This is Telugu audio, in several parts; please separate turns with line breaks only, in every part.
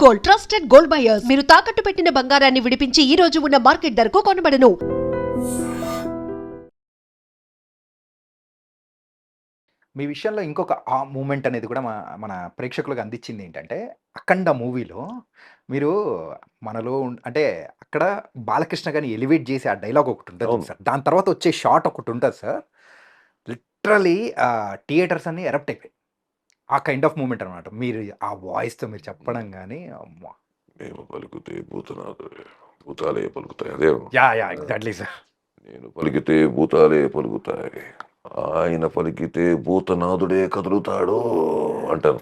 Gold, trusted gold buyers. మీరు తాకట్టు పెట్టిన బంగారాన్ని విడిపించి ఈ రోజు ఉన్న మార్కెట్ ధరకు కొనబడను.
మీ విషయంలో ఇంకొక మూమెంట్ అనేది కూడా మన ప్రేక్షకులకు అందించింది ఏంటంటే, 'అఖండ' మూవీలో మీరు మనలో అంటే అక్కడ బాలకృష్ణ గారిని ఎలివేట్ చేసి ఆ డైలాగ్ ఒకటుంటది
అవును.
సార్. దాని తర్వాత వచ్చే షాట్ ఒకటుంటది సార్. లిటరల్లీ థియేటర్స్ అన్నీ ఎరప్ట్ అయిపోయాయి. ఆ కైండ్ ఆఫ్ మూమెంట్ అనమాట. మీరు ఆ వాయిస్‌తో మీరు చెప్పడం గాని అమ్మా!
మేము పలికితే భూతాలే పలుకుతాయి. అదే
యాహ్! Exactly sir.
నేను పలికితే భూతాలే పలుకుతాయి. ఆయన పలికితే భూతనాథుడే కదులుతాడు అంటారు.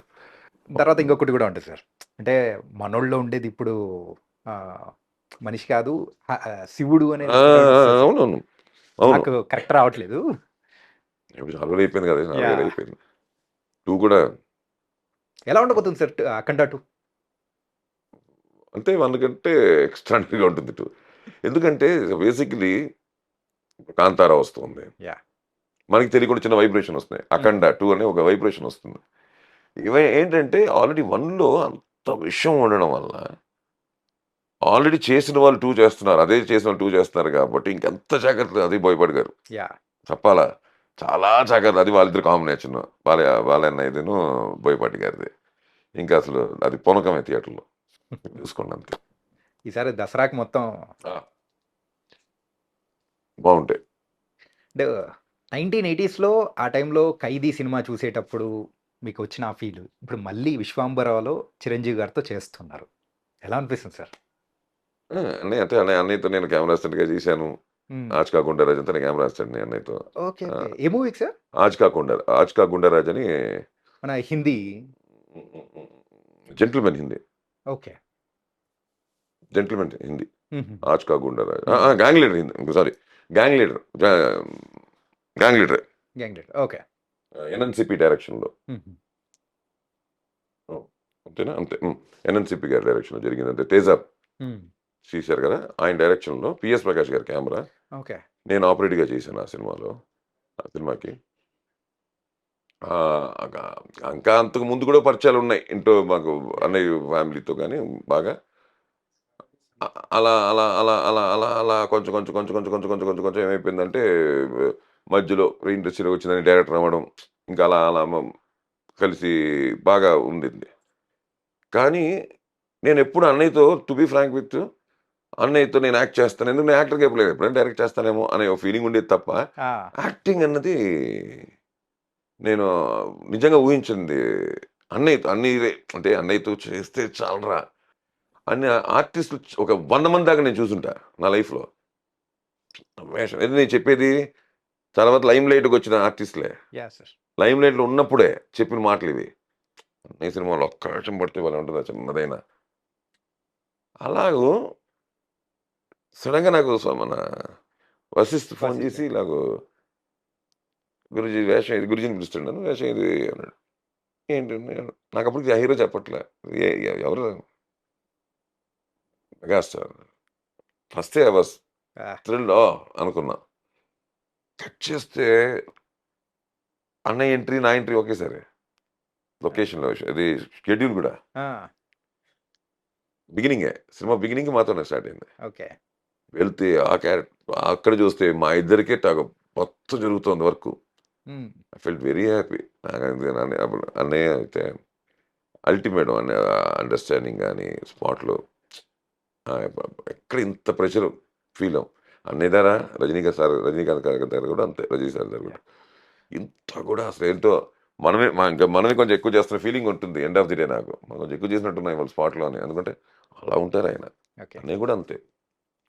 తర్వాత ఇంకొకటి కూడా ఉంటది సార్. అంటే మనోళ్ళలో ఉండేది ఇప్పుడు ఆహ్, మనిషి కాదు శివుడు అనే
ఆ! అవునవును. అవును.
నాకు కరెక్ట్ రావట్లేదు.
ఇప్పుడు చాలా రోజులు అయిపోయింది కదా! 4
యాహ్!
ఏళ్ళు అయిపోయింది. 2 కూడా
ఎలా ఉండబోతుంది సార్ 'అఖండ 2'?
అంతే 1 కంటే ఎక్స్ట్రార్డినరీగా ఉంటుంది 2. ఎందుకంటే బేసికల్లీ 'కాంతార' వస్తుంది.
యాహ్!
మనకి తెలియకుండా చిన్న వైబ్రేషన్ వస్తున్నాయి. 'అఖండ 2' అనే ఒక వైబ్రేషన్ వస్తుంది. ఏంటంటే ఆల్రెడీ 1లో అంత విషయం ఉండడం వల్ల ఆల్రెడీ చేసిన వాళ్ళు 2 చేస్తున్నారు. అదే చేసిన వాళ్ళు 2 చేస్తున్నారు కాబట్టి ఇంకెంత జాగ్రత్తగా అది బోయపాటి గారు.
యాహ్!
చెప్పాలా? చాలా జాగ్రత్త. అది వాళ్ళిద్దరి కాంబినేషన్. బాలన్నయ్యదిను బోయపాటి గారిది. ఇంకా అసలు అది పూనకమే థియేటర్‌లో. చూసుకోండి అంతే.
ఈసారి దసరాకి మొత్తం
ఆ! బావుంటాయి.
అంటే 1980స్‌లో ఆ టైంలో 'ఖైదీ' సినిమా చూసేటప్పుడు మీకొచ్చిన ఆ ఫీలు, ఇప్పుడు మళ్ళీ 'విశ్వంబరా'లో చిరంజీవి గారితో చేస్తున్నారు. ఎలా అనిపిస్తుంది సార్?
ఆ! అన్నయ్యతో నేను కెమెరా అసిస్టెంట్‌గా చేశాను.
హ్మ్.
'ఆజ్కా గుండారాజ్' అంతా నేను కెమెరా అసిస్టెంట్‌ని అన్నయ్యతో.
ఓకే.
ఆ!
ఏ మూవీకి సార్?
'ఆజ్కా గుండారాజ్' అని
మన Hindi.
'Gentleman' Hindi.
Okay.
'Gentleman' Hindi.
హుహు.
'Aaj Ka Goondaraj' Gang Leader Hindi. Sorry Gang Leader. Gang లీడరే.
Gang Leader. ఓకే.
ఎన్ఎన్‌సిపి డైరెక్షన్‌లో.
హుహు.
అంతేనా? అంతే. ఎన్ఎన్‌సిపి గారి డైరెక్షన్‌లో జరిగిందంటే 'తేజ'
హ్మ్.
తీశారు కదా! ఆయన డైరెక్షన్‌లో 'పిఎస్ ప్రకాష్' గారి కెమెరా.
ఓకే.
నేను ఆపరేటర్‌గా చేశాను ఆ సినిమాకి. అగా ఇంకా అంతకు ముందు కూడా పరిచయాలున్నాయి. ఇంట్లో మాకు అన్నయ్య ఫ్యామిలీతో గాని బాగా. అ అలా, అలా, అలా, అలా, అలా, అలా కొంచెం ఏమైపోయిందంటే మధ్యలో ఇండస్ట్రీలోకి వచ్చిందని డైరెక్టర్ అవ్వడం. ఇంకా అలా, అలా కలిసి బాగా ఉండింది. కానీ నేనెప్పుడు అన్నయ్యతో టు బీ ఫ్రాంక్ విత్ అన్నయ్యతో నేను యాక్ట్ చేస్తాను. ఎందుకు నేను యాక్టర్‌గా చెప్పలేదు. ఎప్పుడైనా డైరెక్ట్ చేస్తానేమో అనే ఒక ఫీలింగ్ ఉండేది తప్ప,
ఆ!
యాక్టింగ్ అన్నది నేను నిజంగా ఊహించింది అన్నయ్యతో అంటే అన్నయ్యతో చేస్తే చాలురా అని ఆర్టిస్టులు ఒక 100 మంది దాకా నేను చూసుంటా నా లైఫ్‌లో. వేషం ఏది నేను చెప్పేది తర్వాత లైమ్ లైట్‌కొచ్చిన ఆర్టిస్టులే.
యాహ్! సార్.
లైమ్ లైట్‌లో ఉన్నప్పుడే చెప్పిన మాటలివి. ఈ సినిమాలో ఒక్క వేషం పడితే భలే ఉంటది చిన్నదైనా. అలాగూ సడెన్‌గా నాకు మన వశిష్ఠ్ ఫోన్ చేసి ఇలాగ గురూజీ వేషం ఇది గురూజీని పిలుస్తున్నాను. వేషం ఇది అన్నాడు. ఏంటండి నాకప్పటికి ఆ హీరో చెప్పట్లే. ఎవరు మెగాస్టార్. ఫస్టే ఐ వాస్
ఆ!
థ్రిల్డ్ అనుకున్నా. కట్ చేస్తే అన్నయ్య ఎంట్రీ, నా ఎంట్రీ ఒకేసారి. లొకేషన్‌లో ఇది షెడ్యూల్ గూడా.
ఆ!
బిగినింగే. సినిమా బిగినింగ్ మాతోనే స్టార్ట్ అయింది.
ఓకే.
వెళ్తే అక్కడ చూస్తే మా ఇద్దరికే మొత్తం జరుగుతోంది వర్కు.
హ్మ్.
I felt very happy. అన్నయ్య అయితే అల్టిమేట్ అండర్‌స్టాండింగ్ గాని స్పాట్‌లో ఎక్కడ ఇంత ప్రెషర్ ఫీల్ అవ్వం. అన్నయ్య దగ్గర రజనీకాంత్ గారి దగ్గర కూడా అంతే. రజనీ సార్ దగ్గర కూడా. ఇంత కూడా అసలు ఏంటో మనమే కొంచెం ఎక్కువ చేస్తున్న ఫీలింగ్ ఉంటుంది ఎండ్ ఆఫ్ ది డే నాకు. మనం కొంచెం ఎక్కువ చేసినట్టున్నాయి వాళ్ళ స్పాట్‌లో అని. ఎందుకంటే అలా ఉంటారు ఆయన.
ఓకే.
అన్నయ్య కూడా అంతే.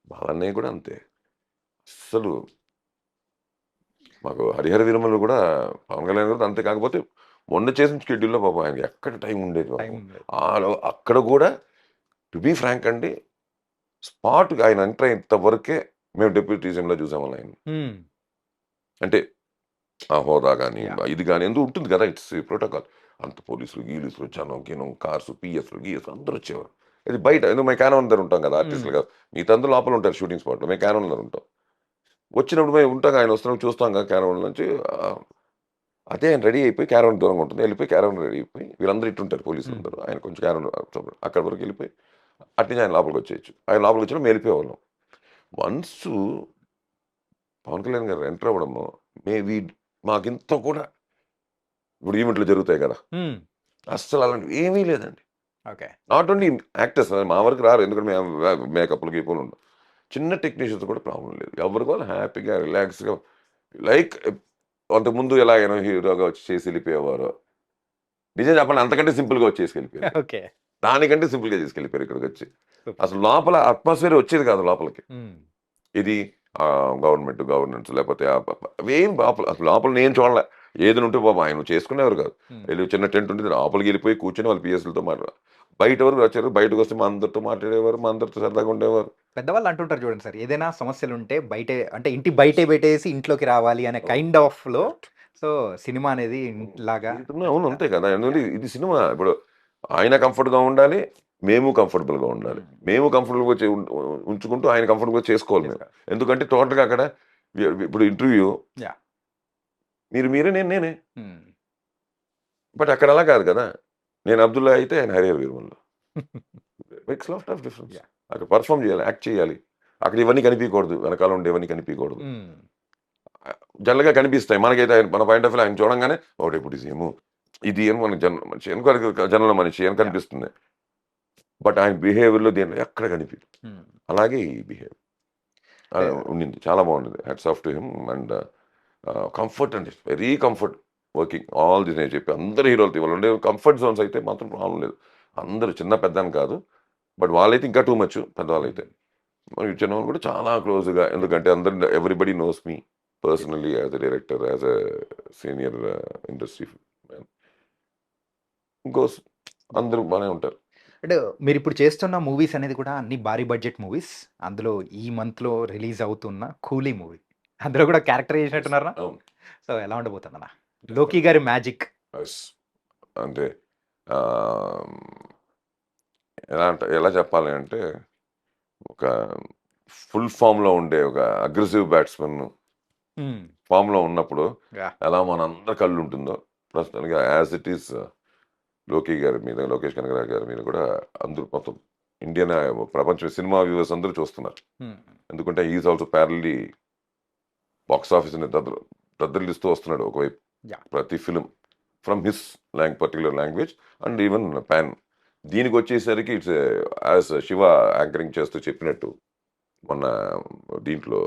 బాలన్నయ్య కూడా అంతే. అస్సలు మాకు 'హరిహర వీరమల్లు' కూడా పవన్ కళ్యాణ్ గారితో అంతే. కాకపోతే మొన్న చేసిన షెడ్యూల్‌లో పాపం ఆయనకి ఎక్కడ టైం ఉండేది
టైం
పాపం.
లేదు.
అక్కడ కూడా టు బీ ఫ్రాంక్ అండి స్పాట్‌గా ఆయన ఎంటర్ అయ్యేంత వరకే మేము డిప్యూటీ సీఎంలా చూసామని ఆయన్ని.
హ్మ్.
అంటే ఆ హోదా గాని,
యాహ్!
ఇది గాని ఎందుకు ఉంటుంది కదా! It's protocol. అంత పోలీసులు, గీలీసులు, జనం, గినం, కార్స్, పీఎస్‌లు, గీఎస్‌లు అందరూ వచ్చేవారు. ఇది బయట ఎందుకు మేము క్యానవాన్ దగ్గర ఉంటాం కదా!
హ్మ్.
ఆర్టిస్టులుగా. మిగతాందరూ లోపల ఉంటారు షూటింగ్ స్పాట్‌లో. మేము క్యానవాన్ దగ్గర ఉంటాం. వచ్చినప్పుడు మేము ఉంటాం ఆయన వస్తున్నప్పుడు చూస్తాం కదా! క్యానవాన్ నుంచి అదే ఆయన రెడీ అయిపోయి క్యారవన్ దూరంగా ఉంటుంది, వెళ్ళిపోయి క్యారవన్ రెడీ అయిపోయి వీళ్ళందరూ ఇట్టుంటారు పోలీసులు అందరూ, ఆయన కొంచెం క్యారవన్ అక్కడ వరకు వెళ్ళిపోయి అట్నుంచి ఆయన లోపలికి వచ్చేయచ్చు. ఆయన లోపలికి వచ్చినా మేము వెళ్ళిపోయేవాళ్ళం. వన్స్ పవన్ కళ్యాణ్ గారు ఎంటర్ అవ్వడము మాకింత కూడా ఇప్పుడు ఈవెంట్లు జరుగుతాయి కదా, అస్సలు అలాంటివి ఏమీ లేదండి.
ఓకే.
నాట్ ఓన్లీ యాక్టర్స్ మా వరకు రారు, ఎందుకంటే మేము మేకప్లు గీపులు ఉండవు. చిన్న టెక్నీషియన్స్ కూడా ప్రాబ్లం లేదు, ఎవరికి వాళ్ళు హ్యాపీగా రిలాక్స్గా లైక్ అంతకుముందు ఎలాగైనా హీరోగా వచ్చి చేసి వెళ్ళిపోయేవారు. నిజం చెప్పండి, అంతకంటే సింపుల్గా వచ్చేసి వెళ్ళిపోయారు,
ఓకే.
దానికంటే సింపుల్గా తీసుకెళ్ళిపోయారు ఇక్కడికి వచ్చి. అసలు లోపల అట్మాస్ఫియర్ వచ్చేది కాదు లోపలికి. ఇది గవర్నెన్స్ లేకపోతే ఏం లోపల అసలు లోపల నేను చూడలే. ఏదైనా ఉంటే బాబా ఆయన చేసుకునేవారు కాదు. వెళ్ళి చిన్న టెంట్ ఉంటుంది, లోపలికి వెళ్ళిపోయి కూర్చొని వాళ్ళు పిఎస్లతో మాట్లాడారు. బయట వరకు వచ్చారు, బయటకు వస్తే మా అందరితో మాట్లాడేవారు, మా అందరితో సరదాగా ఉండేవారు.
పెద్దవాళ్ళు అంటుంటారు చూడండి సార్, ఏదైనా సమస్యలు ఉంటే బయటే అంటే ఇంటి బయటే పెట్టేసి ఇంట్లోకి రావాలి అనే కైండ్ ఆఫ్ లో. సో సినిమా అనేది లాగా.
అవును, అంతే కదా. ఎందుకంటే ఇది సినిమా. ఇప్పుడు ఆయన కంఫర్ట్గా ఉండాలి, మేము కంఫర్టబుల్గా ఉండాలి. మేము కంఫర్టబుల్గా ఉంచుకుంటూ ఆయన కంఫర్టబుల్గా చేసుకోవాలి మేము. ఎందుకంటే టోటల్గా అక్కడ ఇప్పుడు ఇంటర్వ్యూ మీరే నేనే, బట్ అక్కడ అలా కాదు కదా. నేను అబ్దుల్లా అయితే ఆయన Harrier వీరమల్లో. Makes lot of difference. అక్కడ పర్ఫామ్ చేయాలి, యాక్ట్ చేయాలి. అక్కడ ఇవన్నీ కనిపించకూడదు, వెనకాల ఉండేవన్నీ కనిపించకూడదు. జనరల్గా కనిపిస్తాయి మనకైతే. మన పాయింట్ ఆఫ్ వ్యూ ఆయన చూడంగానే ఒకటి ఇప్పుడు ఏమో ఇది అని మనకి మనిషి జనరల్ మనిషి అని కనిపిస్తుంది. బట్ ఆయన బిహేవియర్లో దేని ఎక్కడ కనిపించదు. అలాగే ఈ బిహేవియర్ ఉండింది, చాలా బాగుంది. Hats off to him. And comfort అండి, very comfort working all this. నేను చెప్పి అందరు హీరోలతో ఇవాళ ఉండే కంఫర్ట్ జోన్స్ అయితే మాత్రం ప్రాబ్లం లేదు. అందరూ చిన్న పెద్ద అని కాదు, బట్ వాళ్ళైతే ఇంకా టూ మచ్. పెద్దవాళ్ళు అయితే మరి చిన్నవాళ్ళు కూడా చాలా క్లోజ్గా, ఎందుకంటే అందరు everybody knows me personally as a director, as a senior industry man. ఇంకోస్ అందరూ బాగానే ఉంటారు.
అంటే మీరు ఇప్పుడు చేస్తున్న మూవీస్ అనేది కూడా అన్ని భారీ బడ్జెట్ మూవీస్. అందులో ఈ మంత్లో రిలీజ్ అవుతున్న కూలీ మూవీ, అందులో కూడా క్యారెక్టర్ చేసినట్టున్నారా?
అవును.
సో ఎలా ఉండబోతుందన్న లోకి గారి మ్యాజిక్?
అంటే ఎలా చెప్పాలి అంటే, ఒక ఫుల్ ఫామ్లో ఉండే ఒక అగ్రెసివ్ బ్యాట్స్మెన్ ఫామ్లో ఉన్నప్పుడు ఎలా మనందరి కళ్ళు ఉంటుందో, ప్రస్తుతానికి యాజ్ ఇట్ ఈస్ లోకి గారి మీద, లోకేష్ కనగరాజు గారి మీద కూడా అందరూ మొత్తం ఇండియన్ ప్రపంచ సినిమా వ్యూవర్స్ అందరూ చూస్తున్నారు. ఎందుకంటే ఈజ్ ఆల్సో ప్యారల్లీ బాక్స్ ఆఫీస్ని దద్దరిల్లిస్తూ వస్తున్నాడు ఒకవైపు. ప్రతి film from his particular language and even pan. దీనికి వచ్చేసరికి ఇట్స్ యాజ్ శివ యాంకరింగ్ చేస్తూ చెప్పినట్టు మొన్న దీంట్లో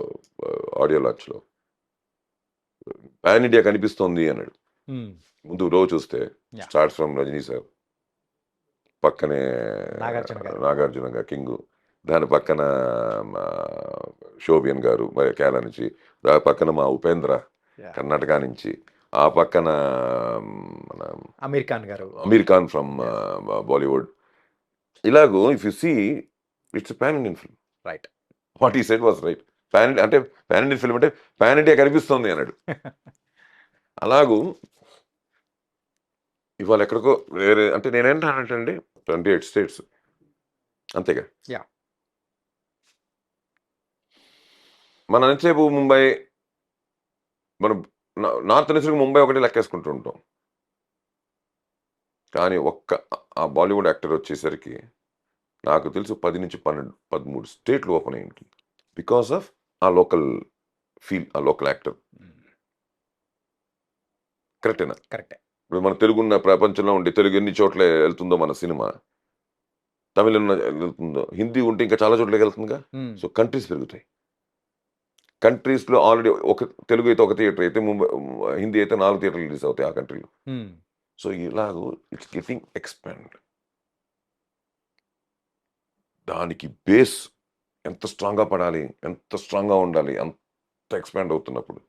ఆడియో లాంచ్లో పాన్ ఇండియా కనిపిస్తోంది అన్నాడు. ముందు రోజు చూస్తే స్టార్ట్స్ ఫ్రమ్ రజనీ సార్, పక్కనే నాగార్జున గారు కింగ్, దాని పక్కన శోభియన్ గారు కేరళ నుంచి, దాని పక్కన మా ఉపేంద్ర కర్ణాటక నుంచి, ఆ పక్కన మన అమీర్ ఖాన్ ఫ్రమ్ బాలీవుడ్. ఇలాగూ if you see it's pan Indian film.
Right,
what he said was right. Pan Indian film అంటే పాన్ ఇండియా కనిపిస్తుంది అన్నాడు. అలాగూ ఇవాళ ఎక్కడికో వేరే, అంటే నేనేంటానంటే అండి 28 స్టేట్స్ అంతేగా. మన ఎంతసేపు ముంబై, మనం నార్త్ నుంచి ముంబై ఒకటి లెక్కేసుకుంటూ ఉంటాం. కానీ ఆ బాలీవుడ్ యాక్టర్ వచ్చేసరికి నాకు తెలుసు 10 నుంచి 12, 13 స్టేట్లు ఓపెన్ అయి ఉంటుంది. బికాస్ ఆఫ్ ఆ లోకల్ ఫీల్, ఆ లోకల్ యాక్టర్. కరెక్టేనా?
కరెక్టే.
ఇప్పుడు మన తెలుగున్న ప్రపంచంలో ఉండే తెలుగు ఎన్ని చోట్ల వెళ్తుందో మన సినిమా, తమిళ వెళ్తుందో, హిందీ ఉంటే ఇంకా చాలా చోట్లకి వెళ్తుందిగా. సో కంట్రీస్ పెరుగుతాయి. కంట్రీస్లో ఆల్రెడీ తెలుగు అయితే ఒక థియేటర్ అయితే, హిందీ అయితే 4 థియేటర్లు రిలీజ్ అవుతాయి ఆ కంట్రీలో. సో ఇలాగూ ఇట్స్ గెటింగ్ ఎక్స్పాండ్. దానికి బేస్ ఎంత స్ట్రాంగ్గా పడాలి, ఎంత స్ట్రాంగ్గా ఉండాలి, అంత ఎక్స్పాండ్ అవుతున్నప్పుడు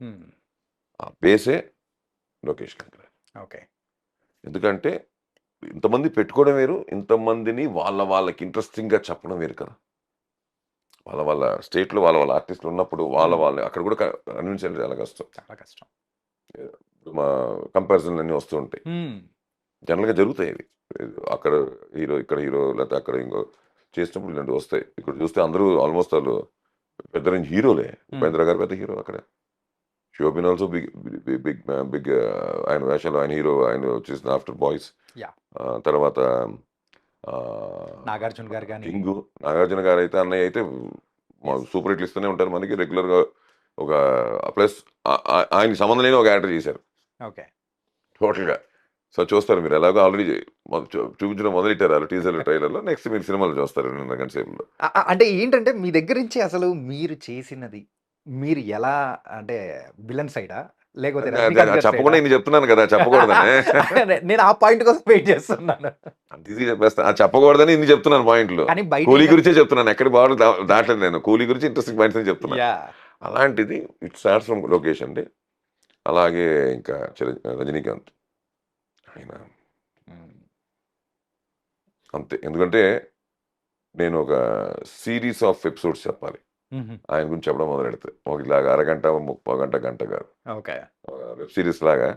ఆ బేసే లోకేష్ కనగరాజు.
ఓకే.
ఎందుకంటే ఇంతమంది పెట్టుకోవడం వేరు, ఇంతమందిని వాళ్ళకి ఇంట్రెస్టింగ్గా చెప్పడం వేరు కదా. వాళ్ళ స్టేట్లో వాళ్ళ ఆర్టిస్టులు ఉన్నప్పుడు వాళ్ళు అక్కడ కూడా కన్విన్స్ అయ్యేది చాలా కష్టం.
చాలా కష్టం.
మా కంపారిజన్ అన్నీ వస్తూ ఉంటాయి, జనరల్గా జరుగుతాయి ఇవి. అక్కడ హీరో, ఇక్కడ హీరో, లేకపోతే అక్కడ ఇంకో చేసినప్పుడు ఇలాంటివి వస్తాయి. ఇక్కడ చూస్తే అందరూ ఆల్మోస్ట్ వాళ్ళు పెద్ద రేంజ్ హీరోలే. ఉపేంద్ర గారు పెద్ద హీరో అక్కడ, Shobhin also big big big ఆయన వేషాలు, ఆయన హీరో, ఆయన వచ్చేసిన ఆఫ్టర్ బాయ్స్.
యా
తర్వాత
నాగార్జున గారు కానీ
కింగు, నాగార్జున గారు అయితే అన్నయ్య అయితే సూపర్ హిట్లు ఇస్తూనే ఉంటారు మనకి రెగ్యులర్గా. ఒక ప్లస్ ఆయనకి సంబంధం లేని ఒక యాక్టర్ చేశారు
ఓకే
టోటల్గా. సో చూస్తారు మీరు, ఎలాగో ఆల్రెడీ చూపించడం మొదలెట్టారు టీజర్ ట్రైలర్లో. నెక్స్ట్ మీరు సినిమాలు చూస్తారు 2.5 గంటల సేపులో.
అంటే ఏంటంటే మీ దగ్గర నుంచి అసలు మీరు చేసినది మీరు ఎలా అంటే విలన్ సైడా లేకపోతే
అదే
రజనీకాంత్ గారి
చెప్పకుండా
సైడా?
ఇన్ని చెప్తున్నాను కదా, చెప్పకూడదని.
నేను ఆ పాయింట్ కోసం వెయిట్ చేస్తున్నాను.
అంత ఈజీ చెప్పేస్తా, చెప్పకూడదని ఇన్ని చెప్తున్నాను పాయింట్లు.
కానీ బయట
కూలీ గురించే చెప్తున్నాను, ఎక్కడి బాగా దాటలేదు నేను. కూలీ గురించి ఇంట్రెస్టింగ్ పాయింట్స్ అని చెప్తున్నాను.
యా
అలాంటిది ఇట్ స్టార్ట్స్ ఫ్రమ్ లొకేషన్ అండి. అలాగే ఇంకా రజనీకాంత్ ఆయన అంతే. ఎందుకంటే నేను ఒక సిరీస్ ఆఫ్ ఎపిసోడ్స్ చెప్పాలి ఆయన గురించి చెప్పడం మొదలెడితే. ఒక ఇలాగా అరగంట, 30 గంట, గంట కాదు,
ఓకే
వెబ్ సిరీస్ లాగా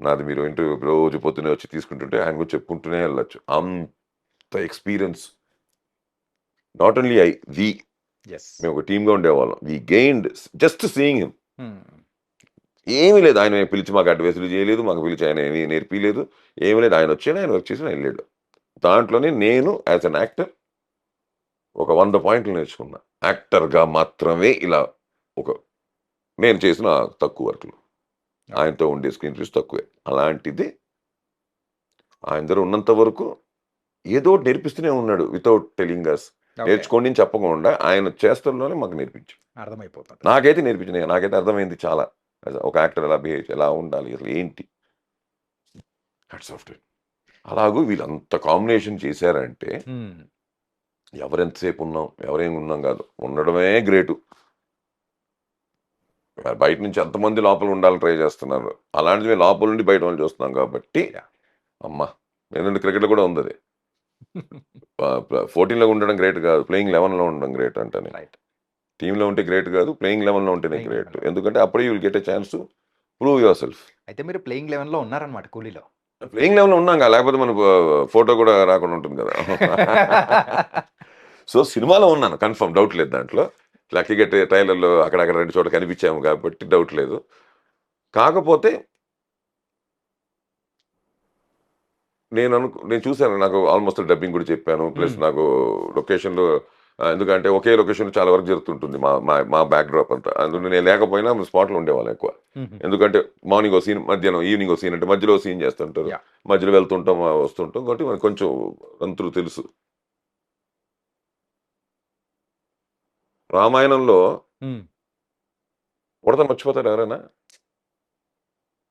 నాది. మీరు ఇంటర్వ్యూ రోజు పొద్దునే వచ్చి తీసుకుంటుంటే ఆయన గురించి చెప్పుకుంటూనే వెళ్ళొచ్చు. అంత ఎక్స్పీరియన్స్. నాట్ ఓన్లీ
ఎస్
మేము ఒక టీమ్గా ఉండేవాళ్ళం. వి గెయిన్డ్ జస్ట్ సీయింగ్ హిమ్. ఏమీ లేదు, ఆయన పిలిచి మాకు అడ్వైసులు చేయలేదు, మాకు పిలిచి ఆయన ఏమీ నేర్పించలేదు, ఏమీ లేదు. ఆయన వచ్చాడు, ఆయన వర్క్ చేసి ఆయన వెళ్ళాడు. దాంట్లోనే నేను యాజ్ అన్ యాక్టర్ ఒక 100 పాయింట్లు నేర్చుకున్నా. యాక్టర్గా మాత్రమే ఇలా ఒక నేను చేసిన తక్కువ వర్క్లు, ఆయనతో ఉండే స్క్రీన్ ప్లేస్ తక్కువే. అలాంటిది ఆయన దగ్గర ఉన్నంత వరకు ఏదో ఒకటి నేర్పిస్తూనే ఉన్నాడు వితౌట్ టెలింగ్ అస్. నేర్చుకోండి అని చెప్పకుండా ఆయన చేస్తల్లోనే మాకు నేర్పించు.
అర్థమైపోతుంది.
నాకైతే నేర్పించింది, నాకైతే అర్థమైంది చాలా. ఒక యాక్టర్ ఎలా బిహేవ్, ఎలా ఉండాలి, అసలు ఏంటి. అలాగూ వీళ్ళంత కాంబినేషన్ చేశారంటే ఎవరెంతసేపు ఉన్నాం, ఎవరేం ఉన్నాం కాదు, ఉండడమే గ్రేటు. బయట నుంచి ఎంతమంది లోపల ఉండాలని ట్రై చేస్తున్నారు, అలాంటిది మేము లోపల నుండి బయట వాళ్ళు చూస్తున్నాం కాబట్టి అమ్మా. ఎందుకంటే క్రికెట్లో కూడా ఉంది అది. 14లో ఉండడం గ్రేట్ కాదు, ప్లేయింగ్ 11లో ఉండడం గ్రేట్ అంటాను.
రైట్
టీంలో ఉంటే గ్రేట్ కాదు, ప్లేయింగ్ 11లో ఉంటేనే గ్రేట్. ఎందుకంటే అప్పుడే you will get a chance to prove your self.
అయితే మీరు ప్లేయింగ్ 11లో ఉన్నారనమాట కూలీలో.
ప్లేయింగ్ 11లో ఉన్నాం కదా, లేకపోతే మనకు ఫోటో కూడా రాకుండా ఉంటుంది కదా. సో సినిమాలో ఉన్నాను కన్ఫర్మ్, డౌట్ లేదు దాంట్లో. లక్కీగా ట్రైలర్లో అక్కడక్కడ 2 చోట్ల కనిపించాము కాబట్టి డౌట్ లేదు. కాకపోతే నేను చూశాను, నాకు ఆల్మోస్ట్ డబ్బింగ్ కూడా చెప్పాను. ప్లస్ నాకు లొకేషన్లో, ఎందుకంటే ఒకే లొకేషన్లో చాలా వరకు జరుగుతుంటుంది మా బ్యాక్ డ్రాప్ అంతా. అందులో నేను లేకపోయినా స్పాట్లో ఉండేవాళ్ళం ఎక్కువ. ఎందుకంటే మార్నింగ్ ఒక సీన్, మధ్యాహ్నం ఈవినింగ్ ఒక సీన్, అంటే మధ్యలో సీన్ చేస్తుంటారు, మధ్యలో వెళ్తుంటాం వస్తుంటాం కాబట్టి మనకు కొంచెం అంతరు తెలుసు. రామాయణంలో ఉడత మర్చిపోతారు ఎవరైనా?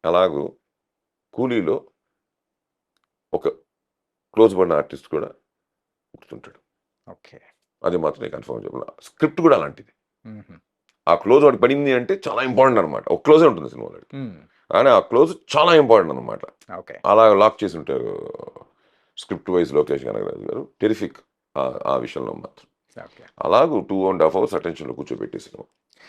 అలాగూ కూలీలో ఒక క్లోజ్ పడిన ఆర్టిస్ట్ కూడా గుర్తుంటాడు.
ఓకే
అది మాత్రం నేను కన్ఫర్మ్ చెప్పాలి. స్క్రిప్ట్ కూడా అలాంటిది. ఆ క్లోజ్ వాడికి పడింది అంటే చాలా ఇంపార్టెంట్ అనమాట. ఒక క్లోజే ఉంటుంది సినిమాలో, కానీ ఆ క్లోజ్ చాలా ఇంపార్టెంట్ అనమాట.
ఓకే
అలా లాక్ చేసి ఉంటారు స్క్రిప్ట్ వైజ్ లోకేష్ కనగరాజు గారు. టెరిఫిక్ ఆ విషయంలో మాత్రం.
ఓకే
అలాగూ 2.5 hours అటెన్షన్లో కూర్చోబెట్టే సినిమా.